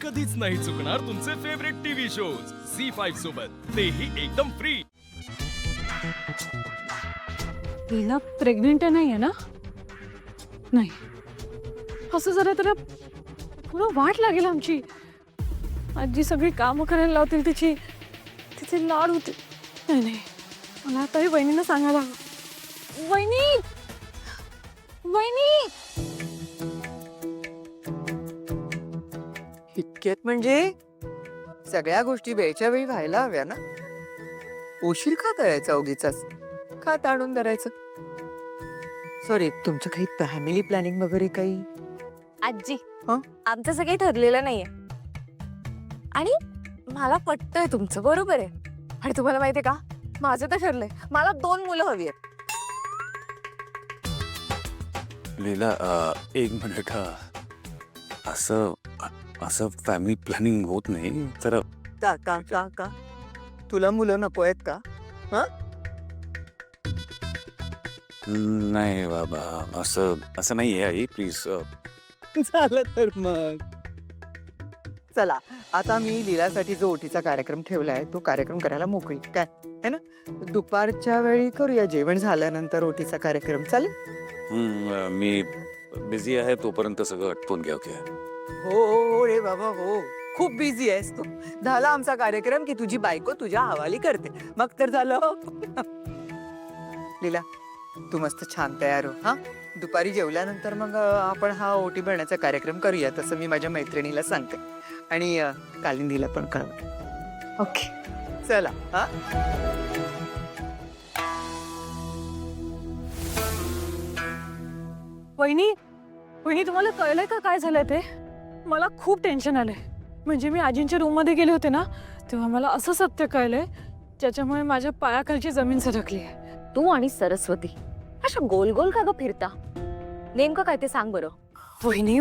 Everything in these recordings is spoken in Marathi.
कधीच नाही चुकणार तुमचे फेवरेट टीव्ही शोज झी5 सोबत, तेही एकदम फ्री. लीला प्रेग्नेंट नाहीये ना? नाही, असं जरा तर पुढं वाट लागेल आमची. आजी सगळी कामं करायला लावतील तिची, तिचे लाड होते. नाही नाही, मला आताही वहिनीनं सांगायला हवं. वहिनी, वहिनी. इतक्यात म्हणजे सगळ्या गोष्टी वेळच्या वेळी व्हायला हव्या ना. उशीर का करायचा उगीचाच, का ताणून धरायचं. सॉरी, तुमचं काही फॅमिली प्लॅनिंग वगैरे काही? आजी, हं? आमचं सगळं ठरलेलं नाहीये आणि मला पटतंय तुमचं, बरोबर आहे. आणि तुम्हाला माहितीये का, माझं तर ठरलंय, मला 2 मुलं हवी आहेत. लीला, एक मिनिट. असं असं फॅमिली प्लॅनिंग होत नाही तर. का का का का तुला मुलं नको आहेत का? नाही बाबा, असं असं नाही आहे आई, प्लीज. झालं तर मग चला, आता मी लीलासाठी जो ओटीचा कार्यक्रम ठेवलाय तो कार्यक्रम करायला मोकळी, काय है ना. दुपारच्या वेळी करूया, जेवण झाल्यानंतर ओटीचा कार्यक्रम, चालेल? मी बिझी आहे, तोपर्यंत सगळं आटपून घ्या. ओके? हो हो हो रे बाबा, हो. खूप बिझी आहेस तू. झाला आमचा कार्यक्रम की तुझी बायको तुझ्या हवाली करते, मग तर झालं. लीला, तू मस्त छान तयार हो. हा, दुपारी जेवल्यानंतर मग आपण हा ओटी भरण्याचा कार्यक्रम करूया, तसं मी माझ्या मैत्रिणीला सांगते आणि कालिंदीला पण कळवते. ओके, चला. हा, वहिनी, वहिनी, तुम्हाला कळलंय का काय झालंय ते? मला खूप टेन्शन आलंय. म्हणजे मी आजींच्या रूम मध्ये गेले होते ना, तेव्हा मला असं सत्य कळलंय ज्याच्यामुळे माझ्या पायाखालची जमीन सरकली आहे. तू आणि सरस्वती अशा गोल गोल का ग फिरता? नेमकं काय ते सांग बरं. वहिनी,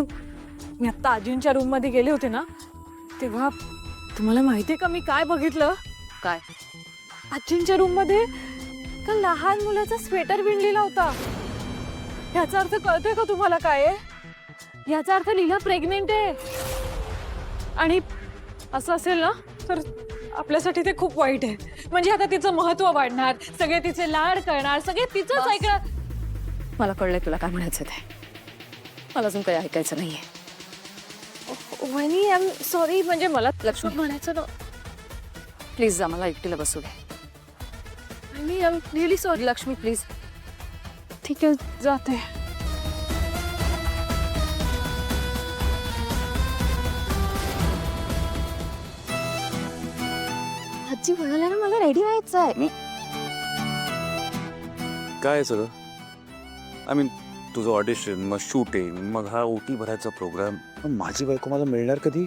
मी आता आजींच्या रूम मध्ये गेले होते ना, तेव्हा तुम्हाला माहितीये का मी काय बघितलं? काय? आजींच्या रूम मध्ये एका लहान मुलाचा स्वेटर विणलेला होता. याचा अर्थ कळतोय का तुम्हाला काय आहे? याचा अर्थ लीला प्रेग्नेंट आहे. आणि असं असेल ना तर आपल्यासाठी ते खूप वाईट आहे. म्हणजे आता तिचं महत्व वाढणार, सगळे तिचे लाड करणार, सगळे तिचंच ऐकणार. मला कळलंय तुला काय म्हणायचं ते. मला अजून काही ऐकायचं नाहीये. वहिनी, आय एम सॉरी. म्हणजे मला लक्ष्मी म्हणायचं ना. प्लीज जा, मला एकटीला बसू दे. वहिनी, I am really sorry. Lakshmi please. ठीक आहे, जाते. आजी म्हणाल्या ना मला रेडी व्हायचं आहे. काय सगळं? आय मीन, तुझं ऑडिशन, मग शूटिंग, मग हा ओटी भरायचा प्रोग्राम. माझी बायको मला मिळणार कधी?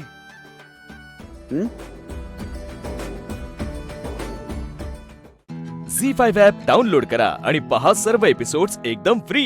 झी5 ॲप डाउनलोड करा आणि पहा सर्व एपिसोड्स एकदम फ्री.